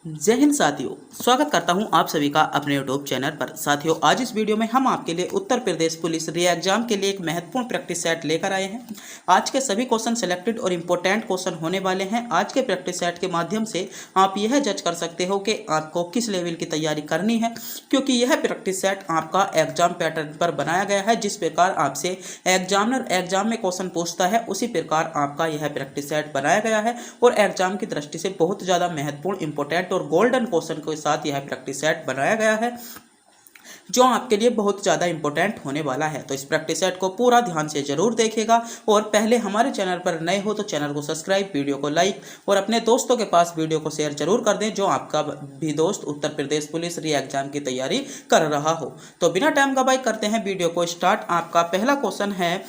जय हिंद साथियों, स्वागत करता हूं आप सभी का अपने यूट्यूब चैनल पर। साथियों, आज इस वीडियो में हम आपके लिए उत्तर प्रदेश पुलिस री एग्जाम के लिए एक महत्वपूर्ण प्रैक्टिस सेट लेकर आए हैं। आज के सभी क्वेश्चन सिलेक्टेड और इम्पोर्टेंट क्वेश्चन होने वाले हैं। आज के प्रैक्टिस सेट के माध्यम से आप यह जज कर सकते हो कि आपको किस लेवल की तैयारी करनी है, क्योंकि यह प्रैक्टिस सेट आपका एग्जाम पैटर्न पर बनाया गया है। जिस प्रकार आपसे एग्जामिनर एग्जाम में क्वेश्चन पूछता है, उसी प्रकार आपका यह प्रैक्टिस सेट बनाया गया है और एग्जाम की दृष्टि से बहुत ज़्यादा महत्वपूर्ण, इंपॉर्टेंट और गोल्डन क्वेश्चन के साथ यह प्रैक्टिस सेट बनाया गया है, जो आपके लिए बहुत ज़्यादा इंपॉर्टेंट होने वाला है। तो इस प्रैक्टिस सेट को पूरा ध्यान से जरूर देखिएगा और पहले हमारे चैनल पर नए हो तो चैनल को सब्सक्राइब, वीडियो को लाइक और अपने दोस्तों के पास वीडियो को शेयर जरूर कर दें, जो आपका भी दोस्त उत्तर प्रदेश पुलिस री एग्जाम की तैयारी कर रहा हो। तो बिना टाइम गवाए करते हैं वीडियो को स्टार्ट। आपका पहला क्वेश्चन है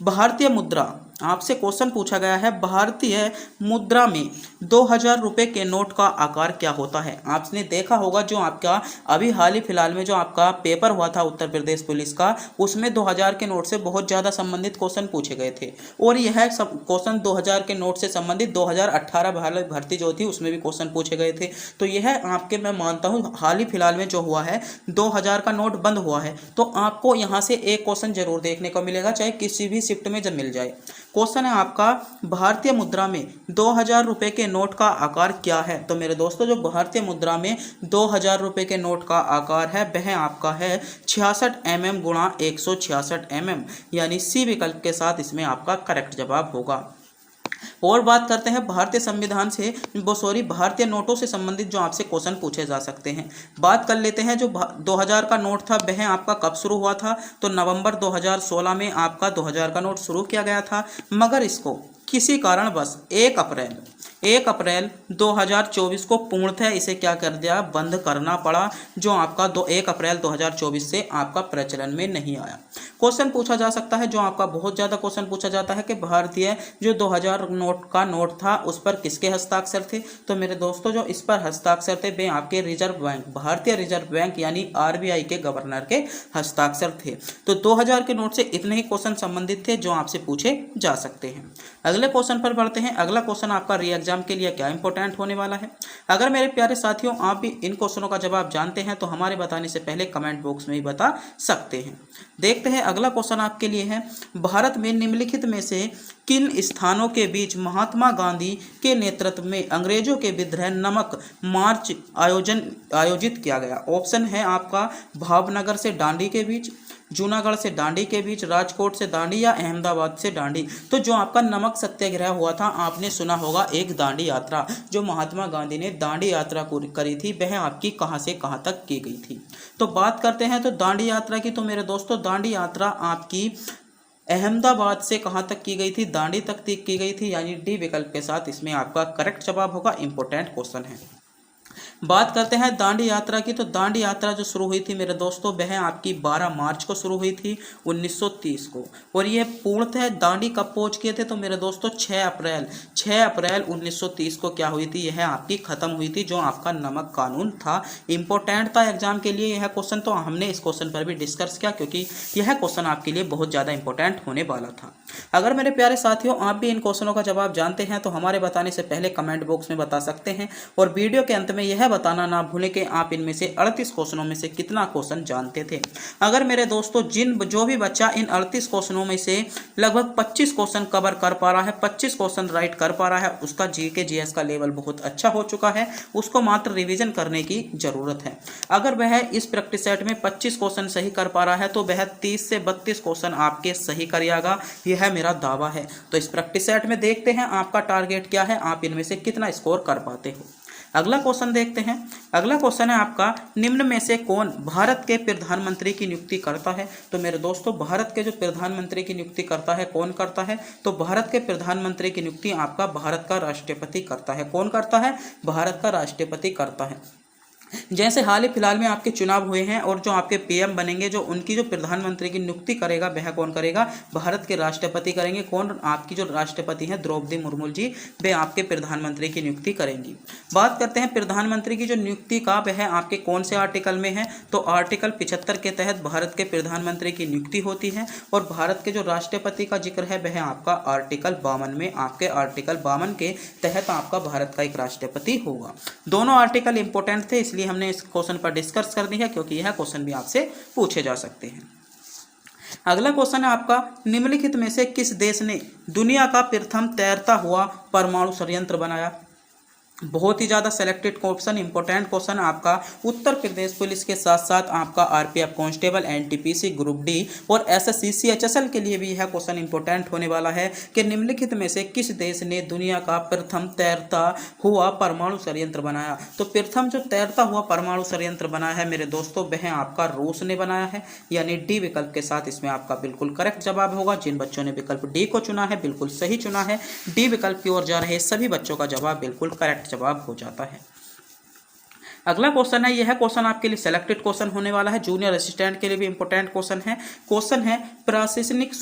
भारतीय मुद्रा। आपसे क्वेश्चन पूछा गया है भारतीय मुद्रा में 2000 रुपये के नोट का आकार क्या होता है। आपने देखा होगा जो आपका अभी हाल ही फिलहाल में जो आपका पेपर हुआ था उत्तर प्रदेश पुलिस का, उसमें 2000 के नोट से बहुत ज़्यादा संबंधित क्वेश्चन पूछे गए थे और यह सब क्वेश्चन 2000 के नोट से संबंधित 2018 भारत भर्ती जो थी उसमें भी क्वेश्चन पूछे गए थे। तो यह आपके, मैं मानता हूँ हाल ही फिलहाल में जो हुआ है 2000 का नोट बंद हुआ है, तो आपको यहाँ से एक क्वेश्चन जरूर देखने को मिलेगा, चाहे किसी भी शिफ्ट में जब मिल जाए। क्वेश्चन है आपका भारतीय मुद्रा में 2000 रुपये के नोट का आकार क्या है। तो मेरे दोस्तों, जो भारतीय मुद्रा में 2000 रुपये के नोट का आकार है वह आपका है 66 mm गुणा 166 mm, यानी सी विकल्प के साथ इसमें आपका करेक्ट जवाब होगा। और बात करते हैं भारतीय संविधान से भारतीय नोटों से संबंधित जो आपसे क्वेश्चन पूछे जा सकते हैं। बात कर लेते हैं जो 2000 का नोट था वह आपका कब शुरू हुआ था। तो नवंबर 2016 में आपका 2000 का नोट शुरू किया गया था, मगर इसको किसी कारणवश 1 अप्रैल 2024 को पूर्णतः इसे क्या कर दिया, बंद करना पड़ा, जो आपका 1 अप्रैल 2024 से आपका प्रचलन में नहीं आया। क्वेश्चन पूछा जा सकता है, जो आपका बहुत ज़्यादा क्वेश्चन पूछा जाता है कि भारतीय जो 2000 नोट का नोट था उस पर किसके हस्ताक्षर थे। तो मेरे दोस्तों, जो इस पर हस्ताक्षर थे वे आपके रिजर्व बैंक, भारतीय रिजर्व बैंक यानी RBI के गवर्नर के हस्ताक्षर थे। तो 2000 के नोट से इतने ही क्वेश्चन संबंधित थे जो आपसे पूछे जा सकते हैं। अगले क्वेश्चन पर बढ़ते हैं। अगला क्वेश्चन आपका री एग्जाम के लिए क्या इंपॉर्टेंट होने वाला है। अगर मेरे प्यारे साथियों आप भी इन क्वेश्चनों का जवाब जानते हैं तो हमारे बताने से पहले कमेंट बॉक्स में ही बता सकते हैं। देखते हैं अगला क्वेश्चन आपके लिए है भारत में निम्नलिखित में से किन स्थानों के बीच महात्मा गांधी के नेतृत्व में अंग्रेजों के विरुद्ध नमक मार्च आयोजित किया गया। ऑप्शन है आपका भावनगर से दांडी के बीच, जूनागढ़ से दांडी के बीच, राजकोट से दांडी या अहमदाबाद से दांडी। तो जो आपका नमक सत्याग्रह हुआ था, आपने सुना होगा एक दांडी यात्रा, जो महात्मा गांधी ने दांडी यात्रा करी थी, वह आपकी कहां से कहां तक की गई थी। तो बात करते हैं तो दांडी यात्रा की। तो मेरे दोस्तों, दांडी यात्रा आपकी अहमदाबाद से कहां तक की गई थी, दांडी तक की गई थी, यानी डी विकल्प के साथ इसमें आपका करेक्ट जवाब होगा। इंपॉर्टेंट क्वेश्चन है। बात करते हैं दांडी यात्रा की। तो दांडी यात्रा जो शुरू हुई थी मेरे दोस्तों, वह आपकी 12 मार्च को शुरू हुई थी 1930 को, और यह पूर्णतः दांडी कब पहुंच गए थे। तो मेरे दोस्तों 6 अप्रैल 1930 को क्या हुई थी, यह आपकी खत्म हुई थी, जो आपका नमक कानून था। इंपॉर्टेंट था एग्जाम के लिए यह क्वेश्चन, तो हमने इस क्वेश्चन पर भी डिस्कस किया क्योंकि यह क्वेश्चन आपके लिए बहुत ज़्यादा इंपॉर्टेंट होने वाला था। अगर मेरे प्यारे साथियों आप भी इन क्वेश्चनों का जवाब जानते हैं तो हमारे बताने से पहले कमेंट बॉक्स में बता सकते हैं, और वीडियो के अंत में यह बताना ना भूलें कि आप इनमें से 38 क्वेश्चनों में से कितना क्वेश्चन जानते थे। अगर मेरे दोस्तों जो भी बच्चा इन 38 क्वेश्चनों में से लगभग 25 क्वेश्चन कवर कर पा रहा है, 25 क्वेश्चन राइट कर पा रहा है, उसका जीके जीएस का लेवल बहुत अच्छा हो चुका है। उसको मात्र रिवीजन करने की जरूरत है। अगर वह इस प्रैक्टिस सेट में 25 क्वेश्चन सही कर पा रहा है तो वह 30 से 32 क्वेश्चन आपके सही करिएगा, यह मेरा दावा है। तो इस प्रैक्टिस सेट में देखते हैं आपका टारगेट क्या है, आप इनमें से कितना स्कोर कर पाते हो। अगला क्वेश्चन देखते हैं। अगला क्वेश्चन है आपका निम्न में से कौन भारत के प्रधानमंत्री की नियुक्ति करता है। तो मेरे दोस्तों, भारत के जो प्रधानमंत्री की नियुक्ति करता है, कौन करता है। तो भारत के प्रधानमंत्री की नियुक्ति आपका भारत का राष्ट्रपति करता है। कौन करता है, भारत का राष्ट्रपति करता है। जैसे हाल ही फिलहाल में आपके चुनाव हुए हैं और जो आपके पीएम बनेंगे, जो उनकी जो प्रधानमंत्री की नियुक्ति करेगा वह कौन करेगा? भारत के राष्ट्रपति करेंगे। कौन? आपकी जो राष्ट्रपति हैं द्रौपदी मुर्मू जी, वे आपके प्रधानमंत्री की नियुक्ति करेंगी। बात करते हैं प्रधानमंत्री की जो नियुक्ति का, वह आपके कौन से आर्टिकल में है? तो आर्टिकल 75 के तहत भारत के प्रधानमंत्री की नियुक्ति होती है और भारत के जो राष्ट्रपति का जिक्र है वह आपका आर्टिकल 52 में, आपके आर्टिकल 52 के तहत आपका भारत का एक राष्ट्रपति होगा। दोनों आर्टिकल इंपॉर्टेंट थे, इसलिए हमने इस क्वेश्चन पर डिस्कस कर दी है, क्योंकि यह क्वेश्चन भी आपसे पूछे जा सकते हैं। अगला क्वेश्चन है आपका, निम्नलिखित में से किस देश ने दुनिया का प्रथम तैरता हुआ परमाणु संयंत्र बनाया? बहुत ही ज़्यादा सेलेक्टेड क्वेश्चन, इंपॉर्टेंट क्वेश्चन आपका उत्तर प्रदेश पुलिस के साथ साथ आपका RPF constable, NTPC, group D और एसएससी सीएचएसएल के लिए भी यह क्वेश्चन इंपॉर्टेंट होने वाला है कि निम्नलिखित में से किस देश ने दुनिया का प्रथम तैरता हुआ परमाणु संयंत्र बनाया? तो प्रथम जो तैरता हुआ परमाणु संयंत्र बनाया है मेरे दोस्तों, वह आपका रूस ने बनाया है, यानी डी विकल्प के साथ इसमें आपका बिल्कुल करेक्ट जवाब होगा। जिन बच्चों ने विकल्प डी को चुना है बिल्कुल सही चुना है, डी विकल्प की ओर जा रहे सभी बच्चों का जवाब बिल्कुल करेक्ट जवाब हो जाता है। अगला क्वेश्चन है, यह क्वेश्चन आपके लिए सिलेक्टेड क्वेश्चन होने वाला है, जूनियर असिस्टेंट के लिए भी इंपॉर्टेंट क्वेश्चन है। क्वेश्चन है, प्रशासनिक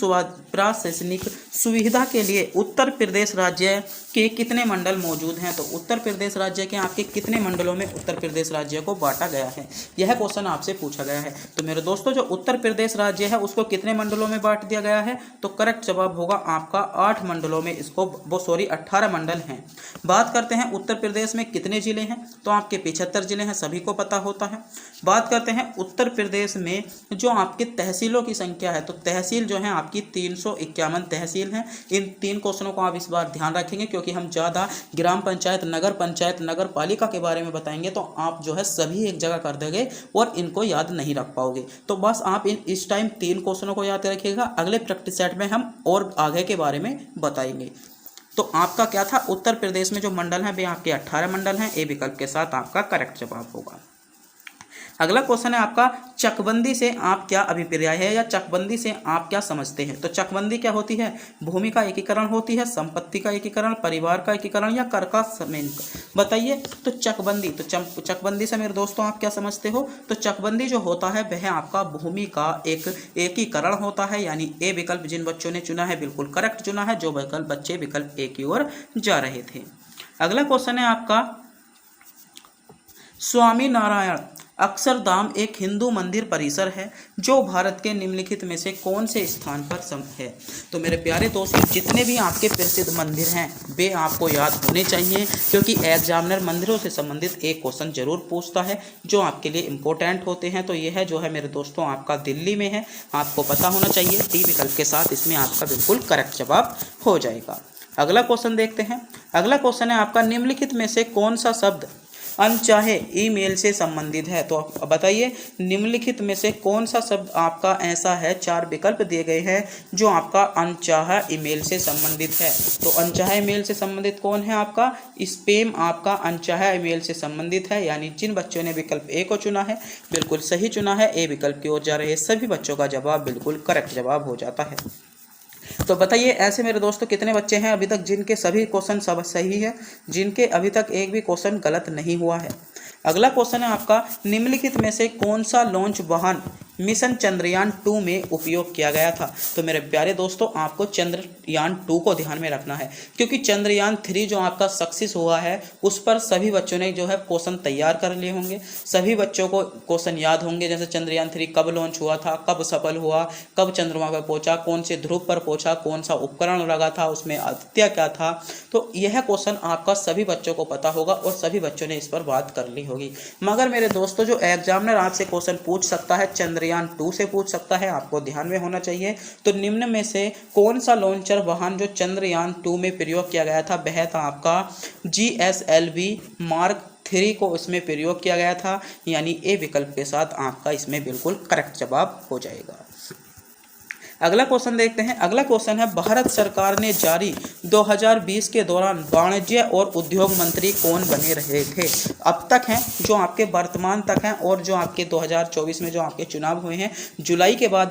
सुविधा के लिए उत्तर प्रदेश राज्य के कितने मंडल मौजूद हैं? तो उत्तर प्रदेश राज्य के आपके कितने मंडलों में उत्तर प्रदेश राज्य को बांटा गया है, यह क्वेश्चन आपसे पूछा गया है। तो मेरे दोस्तों जो उत्तर प्रदेश राज्य है उसको कितने मंडलों में बांट दिया गया है? तो करेक्ट जवाब होगा आपका 8 मंडलों में, इसको 18 मंडल हैं। बात करते हैं उत्तर प्रदेश में कितने जिले हैं? तो आपके 75 जिले हैं, सभी को पता होता है। बात करते हैं उत्तर प्रदेश में जो आपके तहसीलों की संख्या है, तो तहसील जो है आपकी 351 तहसील हैं। इन 3 क्वेश्चनों को आप इस बार ध्यान रखेंगे, क्योंकि हम ज़्यादा ग्राम पंचायत, नगर पालिका के बारे में बताएंगे तो आप जो है सभी एक जगह कर दोगे और इनको याद नहीं रख पाओगे। तो बस आप इस टाइम 3 क्वेश्चनों को याद रखिएगा, अगले प्रैक्टिस सेट में हम और आगे के बारे में बताएंगे। तो आपका क्या था, उत्तर प्रदेश में जो मंडल हैं वे आपके 18 मंडल हैं, ए विकल्प के साथ आपका करेक्ट जवाब होगा। अगला क्वेश्चन है आपका, चकबंदी से आप क्या अभिप्राय है या चकबंदी से आप क्या समझते हैं? तो चकबंदी क्या होती है? भूमि का एकीकरण होती है, संपत्ति का एकीकरण, परिवार का एकीकरण या कर का समेलन? बताइए। तो चकबंदी, तो चकबंदी से मेरे दोस्तों आप क्या समझते हो? तो चकबंदी जो होता है वह आपका भूमि का एक एकीकरण होता है, यानी ए विकल्प जिन बच्चों ने चुना है बिल्कुल करेक्ट चुना है, जो बच्चे विकल्प ए की ओर जा रहे थे। अगला क्वेश्चन है आपका, स्वामी नारायण अक्षरधाम एक हिंदू मंदिर परिसर है जो भारत के निम्नलिखित में से कौन से स्थान पर है? तो मेरे प्यारे दोस्तों जितने भी आपके प्रसिद्ध मंदिर हैं वे आपको याद होने चाहिए, क्योंकि एग्जामिनर मंदिरों से संबंधित एक क्वेश्चन जरूर पूछता है जो आपके लिए इम्पोर्टेंट होते हैं। तो यह जो है मेरे दोस्तों आपका दिल्ली में है, आपको पता होना चाहिए, डी विकल्प के साथ इसमें आपका बिल्कुल करेक्ट जवाब हो जाएगा। अगला क्वेश्चन देखते हैं। अगला क्वेश्चन है आपका, निम्नलिखित में से कौन सा शब्द अनचाहे ईमेल से संबंधित है? तो आप बताइए निम्नलिखित में से कौन सा शब्द आपका ऐसा है, 4 विकल्प दिए गए हैं जो आपका अनचाहा ईमेल से संबंधित है। तो अनचाहा ईमेल से संबंधित कौन है? आपका स्पैम आपका अनचाहा ईमेल से संबंधित है, यानी जिन बच्चों ने विकल्प ए को चुना है बिल्कुल सही चुना है, ए विकल्प की ओर जा रहे सभी बच्चों का जवाब बिल्कुल करेक्ट जवाब हो जाता है। तो बताइए ऐसे मेरे दोस्तों कितने बच्चे हैं अभी तक जिनके सभी क्वेश्चन सब सही है, जिनके अभी तक एक भी क्वेश्चन गलत नहीं हुआ है? अगला क्वेश्चन है आपका, निम्नलिखित में से कौन सा लॉन्च वाहन मिशन चंद्रयान 2 में उपयोग किया गया था? तो मेरे प्यारे दोस्तों आपको चंद्रयान 2 को ध्यान में रखना है, क्योंकि चंद्रयान 3 जो आपका सक्सेस हुआ है उस पर सभी बच्चों ने जो है क्वेश्चन तैयार कर लिए होंगे, सभी बच्चों को क्वेश्चन याद होंगे, जैसे चंद्रयान 3 कब लॉन्च हुआ था, कब सफल हुआ, कब चंद्रमा पर पहुंचा, कौन से ध्रुव पर पहुंचा, कौन सा उपकरण लगा था, उसमें आदित्य क्या था। तो यह क्वेश्चन आपका सभी बच्चों को पता होगा और सभी बच्चों ने इस पर बात कर ली होगी। मगर मेरे दोस्तों जो एग्जामिनर आपसे क्वेश्चन पूछ सकता है चंद्रयान 2 से पूछ सकता है, आपको ध्यान में होना चाहिए। तो निम्न में से कौन सा लॉन्चर वाहन जो चंद्रयान 2 में प्रयोग किया गया था? वह था आपका GSLV मार्क 3 को इसमें प्रयोग किया गया था, यानी ए विकल्प के साथ आपका इसमें बिल्कुल करेक्ट जवाब हो जाएगा। अगला क्वेश्चन देखते हैं। अगला क्वेश्चन है, भारत सरकार ने जारी 2020 के दौरान वाणिज्य और उद्योग मंत्री कौन बने रहे थे? अब तक हैं जो आपके वर्तमान तक हैं, और जो आपके 2024 में जो आपके चुनाव हुए हैं जुलाई के बाद,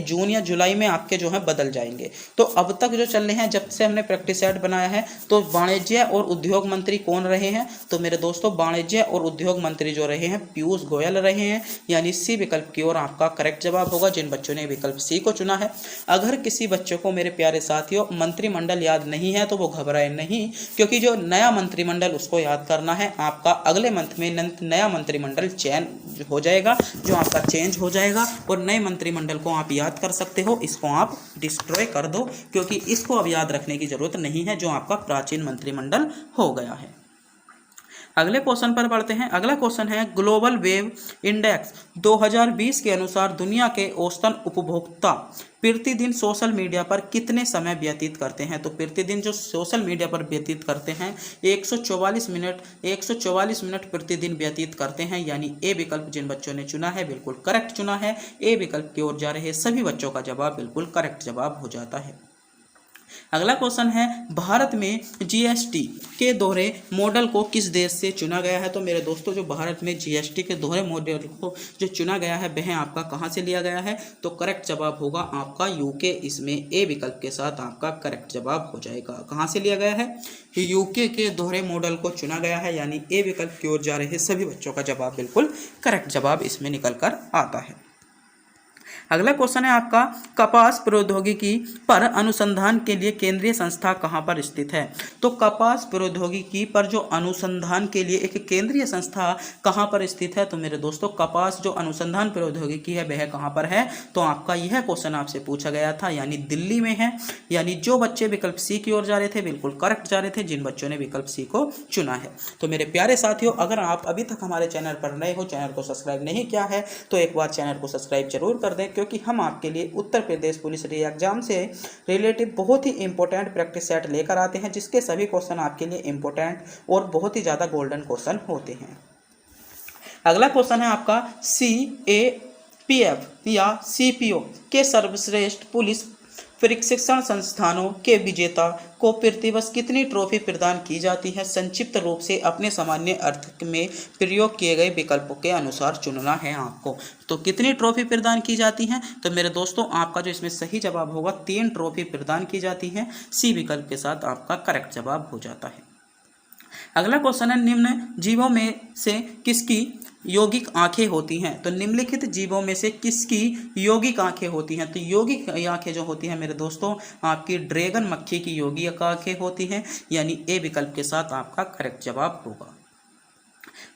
जून या जुलाई में आपके जो है बदल जाएंगे। तो अब तक जो चल रहे हैं, जब से हमने प्रैक्टिस सेट बनाया है, तो वाणिज्य और उद्योग मंत्री कौन रहे हैं? तो मेरे दोस्तों, वाणिज्य और उद्योग मंत्री जो रहे हैं पीयूष गोयल रहे हैं, यानी सी विकल्प की ओर आपका करेक्ट जवाब होगा, जिन बच्चों ने विकल्प सी को चुना है। अगर किसी बच्चों को मेरे प्यारे साथियों मंत्रिमंडल याद नहीं है तो वो घबराए नहीं, क्योंकि जो नया मंत्रिमंडल उसको याद करना है। आपका अगले मंथ में नया मंत्रिमंडल चयन हो जाएगा, जो आपका चेंज हो जाएगा, और नए मंत्रिमंडल को आप याद कर सकते हो। इसको आप डिस्ट्रॉय कर दो, क्योंकि इसको अब याद रखने की जरूरत नहीं है, जो आपका प्राचीन मंत्रिमंडल हो गया है। अगले क्वेश्चन पर बढ़ते हैं। अगला क्वेश्चन है, ग्लोबल वेव इंडेक्स 2020 के अनुसार दुनिया के औसतन उपभोक्ता प्रतिदिन सोशल मीडिया पर कितने समय व्यतीत करते हैं? तो प्रतिदिन जो सोशल मीडिया पर व्यतीत करते हैं 144 मिनट प्रतिदिन व्यतीत करते हैं, यानी ए विकल्प जिन बच्चों ने चुना है बिल्कुल करेक्ट चुना है। ए विकल्प की ओर जा रहे सभी बच्चों का जवाब बिल्कुल करेक्ट जवाब हो जाता है। अगला क्वेश्चन है, भारत में जीएसटी के दोहरे मॉडल को किस देश से चुना गया है? तो मेरे दोस्तों, जो भारत में जीएसटी के दोहरे मॉडल को जो चुना गया है वह आपका कहां से लिया गया है? तो करेक्ट जवाब होगा आपका यूके। इसमें ए विकल्प के साथ आपका करेक्ट जवाब हो जाएगा। कहां से लिया गया है? यूके के दोहरे मॉडल को चुना गया है, यानी ए विकल्प की ओर जा रहे सभी बच्चों का जवाब बिल्कुल करेक्ट जवाब इसमें निकल कर आता है। अगला क्वेश्चन है आपका, कपास प्रौद्योगिकी पर अनुसंधान के लिए केंद्रीय संस्था कहाँ पर स्थित है? तो कपास प्रौद्योगिकी पर जो अनुसंधान के लिए एक केंद्रीय संस्था कहाँ पर स्थित है? तो मेरे दोस्तों, कपास जो अनुसंधान प्रौद्योगिकी है वह कहाँ पर है? तो आपका यह क्वेश्चन आपसे पूछा गया था, यानी दिल्ली में है। यानी जो बच्चे विकल्प सी की ओर जा रहे थे बिल्कुल करेक्ट जा रहे थे, जिन बच्चों ने विकल्प सी को चुना है। तो मेरे प्यारे साथियों, अगर आप अभी तक हमारे चैनल पर नए हो, चैनल को सब्सक्राइब नहीं किया है, तो एक बार चैनल को सब्सक्राइब जरूर कर दें, क्योंकि हम आपके लिए उत्तर प्रदेश पुलिस री एग्जाम से रिलेटिव बहुत ही इंपॉर्टेंट प्रैक्टिस सेट लेकर आते हैं, जिसके सभी क्वेश्चन आपके लिए इंपॉर्टेंट और बहुत ही ज़्यादा गोल्डन क्वेश्चन होते हैं। अगला क्वेश्चन है आपका, CAPF या CPO के सर्वश्रेष्ठ पुलिस प्रशिक्षण संस्थानों के विजेता को प्रतिवर्ष कितनी ट्रॉफी प्रदान की जाती है? संक्षिप्त रूप से अपने सामान्य अर्थ में प्रयोग किए गए विकल्पों के अनुसार चुनना है आपको। तो कितनी ट्रॉफी प्रदान की जाती हैं? तो मेरे दोस्तों, आपका जो इसमें सही जवाब होगा 3 ट्रॉफी प्रदान की जाती हैं। सी विकल्प के साथ आपका करेक्ट जवाब हो जाता है। अगला क्वेश्चन है, निम्न जीवों में से किसकी यौगिक आंखें होती हैं? तो निम्नलिखित जीवों में से किसकी यौगिक आंखें होती हैं? तो यौगिक आंखें जो होती हैं मेरे दोस्तों, आपकी ड्रैगन मक्खी की यौगिक आंखें होती हैं, यानी ए विकल्प के साथ आपका करेक्ट जवाब होगा।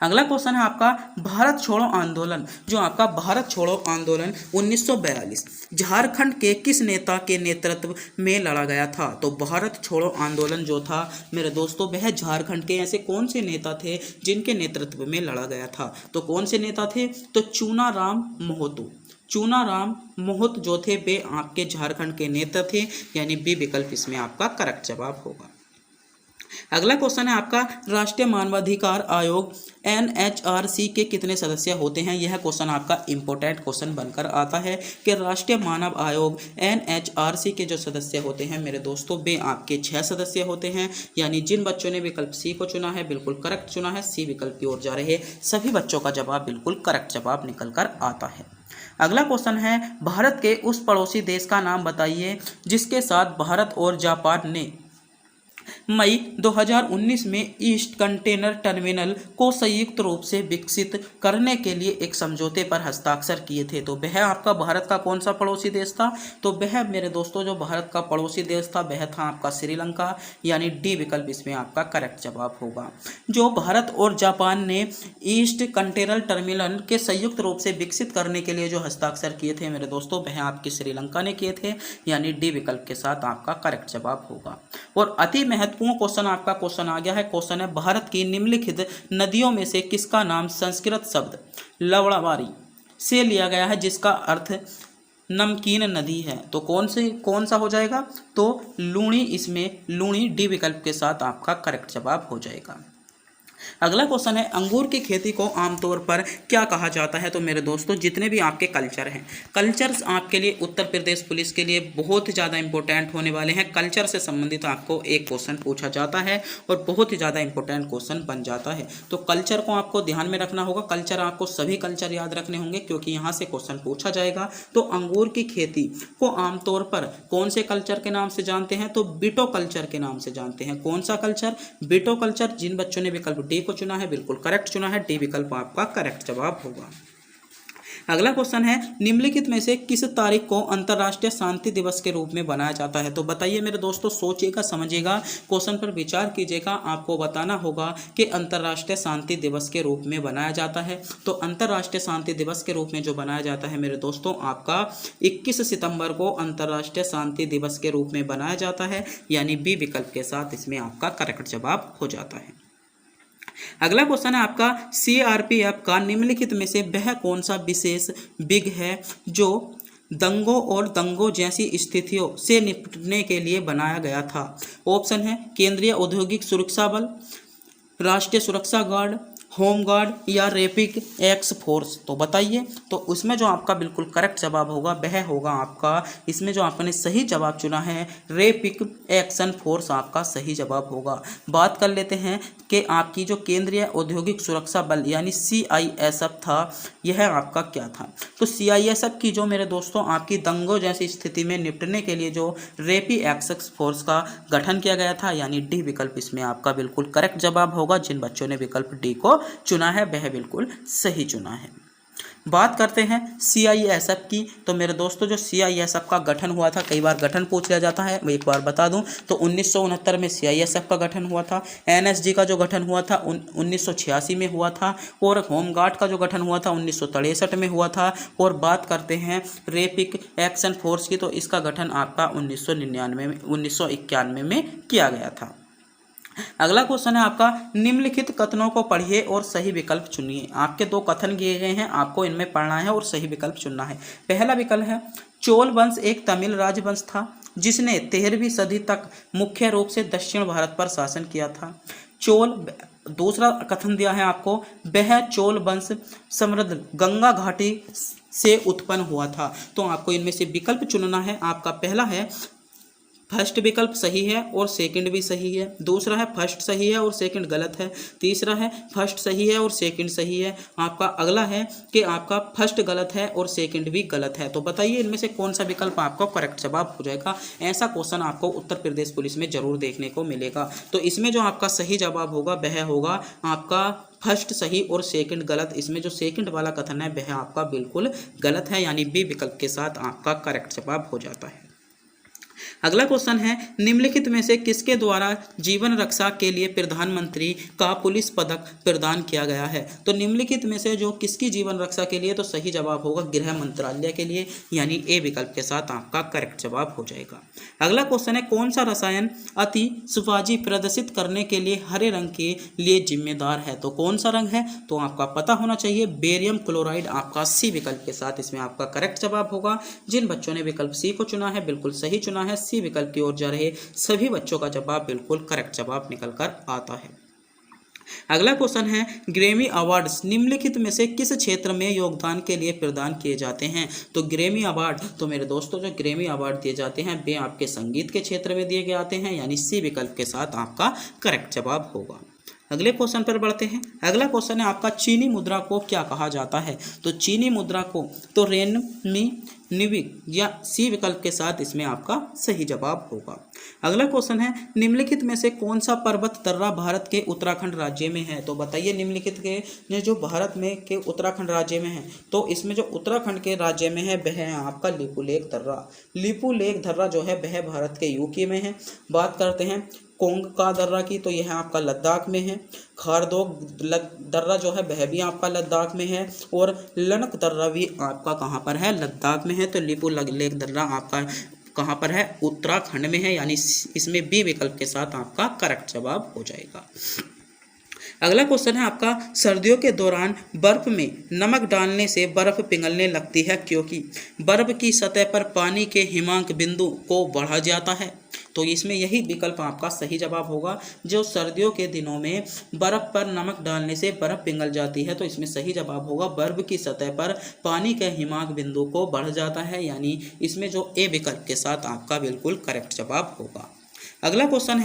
अगला क्वेश्चन है आपका, भारत छोड़ो आंदोलन, जो आपका भारत छोड़ो आंदोलन 1942 झारखंड के किस नेता के नेतृत्व में लड़ा गया था? तो भारत छोड़ो आंदोलन जो था मेरे दोस्तों, वह झारखंड के ऐसे कौन से नेता थे जिनके नेतृत्व में लड़ा गया था? तो कौन से नेता थे? तो चूनाराम मोहतो जो थे वे आपके झारखंड के नेता थे, यानी बी विकल्प इसमें आपका करेक्ट जवाब होगा। अगला क्वेश्चन है आपका, राष्ट्रीय मानवाधिकार आयोग NHRC के कितने सदस्य होते हैं? यह क्वेश्चन आपका इंपॉर्टेंट क्वेश्चन बनकर आता है कि राष्ट्रीय मानव आयोग NHRC के जो सदस्य होते हैं मेरे दोस्तों, वे आपके 6 सदस्य होते हैं। यानी जिन बच्चों ने विकल्प सी को चुना है बिल्कुल करेक्ट चुना है। सी विकल्प की ओर जा रहे सभी बच्चों का जवाब बिल्कुल करेक्ट जवाब निकल कर आता है। अगला क्वेश्चन है, भारत के उस पड़ोसी देश का नाम बताइए जिसके साथ भारत और जापान ने मई 2019 में ईस्ट कंटेनर टर्मिनल को संयुक्त रूप से विकसित करने के लिए एक समझौते पर हस्ताक्षर किए थे। तो वह आपका भारत का कौन सा पड़ोसी देश था? तो वह मेरे दोस्तों जो भारत का पड़ोसी देश था वह था आपका श्रीलंका, यानी डी विकल्प इसमें आपका करेक्ट जवाब होगा। जो भारत और जापान ने ईस्ट कंटेनर टर्मिनल के संयुक्त रूप से विकसित करने के लिए जो हस्ताक्षर किए थे मेरे दोस्तों, वह आपकी श्रीलंका ने किए थे, यानी डी विकल्प के साथ आपका करेक्ट जवाब होगा। और अति महत्वपूर्ण क्वेश्चन आपका क्वेश्चन आ गया है। क्वेश्चन है, भारत की निम्नलिखित नदियों में से किसका नाम संस्कृत शब्द लवणावारी से लिया गया है जिसका अर्थ नमकीन नदी है? तो कौन सा हो जाएगा? तो लूणी, इसमें लूणी डी विकल्प के साथ आपका करेक्ट जवाब हो जाएगा। अगला क्वेश्चन है अंगूर की खेती को आमतौर पर क्या कहा जाता है। तो मेरे दोस्तों जितने भी आपके कल्चर हैं, कल्चर्स आपके लिए उत्तर प्रदेश पुलिस के लिए बहुत ही ज़्यादा इंपॉर्टेंट होने वाले हैं। कल्चर से संबंधित आपको एक क्वेश्चन पूछा जाता है और बहुत ही ज़्यादा इंपॉर्टेंट क्वेश्चन बन जाता है। तो कल्चर को आपको ध्यान में रखना होगा। कल्चर आपको सभी कल्चर याद रखने होंगे क्योंकि यहाँ से क्वेश्चन पूछा जाएगा। तो अंगूर की खेती को आमतौर पर कौन से कल्चर के नाम से जानते हैं। तो बीटो कल्चर के नाम से जानते हैं। कौन सा कल्चर? बीटो कल्चर। जिन बच्चों ने विकल्प डी को चुना है बिल्कुल करेक्ट चुना है। डी विकल्प आपका करेक्ट जवाब होगा। अगला क्वेश्चन है निम्नलिखित में से किस तारीख को अंतर्राष्ट्रीय शांति दिवस के रूप में बनाया जाता है। तो बताइए मेरे दोस्तों, सोचिएगा, समझिएगा, क्वेश्चन पर विचार कीजिएगा। आपको बताना होगा कि अंतर्राष्ट्रीय शांति दिवस के रूप में बनाया जाता है। तो अंतर्राष्ट्रीय शांति दिवस के रूप में जो बनाया जाता है मेरे दोस्तों, आपका 21 सितंबर को अंतर्राष्ट्रीय शांति दिवस के रूप में बनाया जाता है, यानी बी विकल्प के साथ इसमें आपका करेक्ट जवाब हो जाता है। अगला क्वेश्चन है आपका सीआरपीएफ का निम्नलिखित में से वह कौन सा विशेष विंग है जो दंगों और दंगों जैसी स्थितियों से निपटने के लिए बनाया गया था। ऑप्शन है केंद्रीय औद्योगिक सुरक्षा बल, राष्ट्रीय सुरक्षा गार्ड, होम गार्ड या रैपिड एक्स फोर्स। तो बताइए, तो उसमें जो आपका बिल्कुल करेक्ट जवाब होगा वह होगा आपका, इसमें जो आपने सही जवाब चुना है रैपिड एक्शन फोर्स आपका सही जवाब होगा। बात कर लेते हैं कि आपकी जो केंद्रीय औद्योगिक सुरक्षा बल यानी CISF था, यह आपका क्या था। तो CISF की जो मेरे दोस्तों आपकी दंगों जैसी स्थिति में निपटने के लिए जो रैपिड एक्शन फोर्स का गठन किया गया था, यानी डी विकल्प इसमें आपका बिल्कुल करेक्ट जवाब होगा। जिन बच्चों ने विकल्प डी को चुना है वह बिल्कुल सही चुना है। बात करते हैं CISF की। तो मेरे दोस्तों जो CISF का गठन हुआ था, कई बार गठन पूछ लिया जाता है, मैं एक बार बता दूं तो 1969 में CISF का गठन हुआ था। NSG का जो गठन हुआ था 1986 में हुआ था। और होमगार्ड का जो गठन हुआ था 1963 में हुआ था। और बात करते हैं रैपिड एक्शन फोर्स की, तो इसका गठन आपका 1991 में किया गया था। अगला क्वेश्चन है आपका निम्नलिखित कथनों को पढ़िए और सही विकल्प चुनिए। आपके दो कथन दिए गए हैं, आपको इनमें पढ़ना है और सही विकल्प चुनना है। पहला विकल्प है चोल वंश एक तमिल राजवंश था जिसने 13वीं सदी तक मुख्य रूप से दक्षिण भारत पर शासन किया था। दूसरा कथन दिया है आपको, वह चोल वंश समृद्ध गंगा घाटी से उत्पन्न हुआ था। तो आपको इनमें से विकल्प चुनना है। आपका पहला है फर्स्ट विकल्प सही है और सेकंड भी सही है। दूसरा है फर्स्ट सही है और सेकंड गलत है। तीसरा है फर्स्ट सही है और सेकंड सही है। आपका अगला है कि आपका फर्स्ट गलत है और सेकंड भी गलत है। तो बताइए इनमें से कौन सा विकल्प आपका करेक्ट जवाब हो जाएगा। ऐसा क्वेश्चन आपको उत्तर प्रदेश पुलिस में जरूर देखने को मिलेगा। तो इसमें जो आपका सही जवाब होगा वह होगा आपका फर्स्ट सही और सेकंड गलत। इसमें जो सेकंड वाला कथन है वह आपका बिल्कुल गलत है, यानी बी विकल्प के साथ आपका करेक्ट जवाब हो जाता है। अगला क्वेश्चन है निम्नलिखित में से किसके द्वारा जीवन रक्षा के लिए प्रधानमंत्री का पुलिस पदक प्रदान किया गया है। तो निम्नलिखित में से जो किसकी जीवन रक्षा के लिए, तो सही जवाब होगा गृह मंत्रालय के लिए, यानी ए विकल्प के साथ आपका करेक्ट जवाब हो जाएगा। अगला क्वेश्चन है कौन सा रसायन अति सुबाजी प्रदर्शित करने के लिए हरे रंग के लिए जिम्मेदार है। तो कौन सा रंग है, तो आपका पता होना चाहिए बेरियम क्लोराइड आपका सी विकल्प के साथ इसमें आपका करेक्ट जवाब होगा। जिन बच्चों ने विकल्प सी को चुना है बिल्कुल सही चुना है। सी विकल्प की ओर जा रहे सभी बच्चों का जवाब बिल्कुल करेक्ट जवाब निकल कर आता है। अगला क्वेश्चन है ग्रैमी अवार्ड्स निम्नलिखित में से किस क्षेत्र में योगदान के लिए प्रदान किए जाते हैं। तो ग्रैमी अवार्ड, तो मेरे दोस्तों जो ग्रैमी अवार्ड दिए जाते हैं वे आपके संगीत के क्षेत्र में दिए जाते हैं, यानी सी विकल्प के साथ आपका करेक्ट जवाब होगा। अगले क्वेश्चन पर बढ़ते हैं। अगला क्वेश्चन है आपका चीनी मुद्रा को क्या कहा जाता है। तो चीनी मुद्रा को तो रेनमिनबी या सी विकल्प के साथ इसमें आपका सही जवाब होगा। अगला क्वेश्चन है निम्नलिखित में से कौन सा पर्वत दर्रा भारत के उत्तराखंड राज्य में है। तो बताइए निम्नलिखित के जो भारत में के उत्तराखंड राज्य में है, तो इसमें जो उत्तराखंड के राज्य में है वह है आपका लिपुलेख दर्रा। लिपुलेख दर्रा जो है वह भारत के यूके में है। बात करते हैं कोंग का दर्रा की, तो यह आपका लद्दाख में है। खारदोग दर्रा जो है वह भी आपका लद्दाख में है। और लनक दर्रा भी आपका कहाँ पर है, लद्दाख में है। तो लिपुलेख दर्रा आपका कहाँ पर है, उत्तराखंड में है, यानी इसमें बी विकल्प के साथ आपका करेक्ट जवाब हो जाएगा। अगला क्वेश्चन है आपका सर्दियों के दौरान बर्फ में नमक डालने से बर्फ पिघलने लगती है क्योंकि बर्फ की सतह पर पानी के हिमांक बिंदु को बढ़ा जाता है, तो इसमें यही विकल्प आपका सही जवाब होगा। जो सर्दियों के दिनों में बर्फ़ पर नमक डालने से बर्फ़ पिघल जाती है, तो इसमें सही जवाब होगा बर्फ़ की सतह पर पानी के हिमांक बिंदु को बढ़ जाता है, यानी इसमें जो ए विकल्प के साथ आपका बिल्कुल करेक्ट जवाब होगा। अगला क्वेश्चन है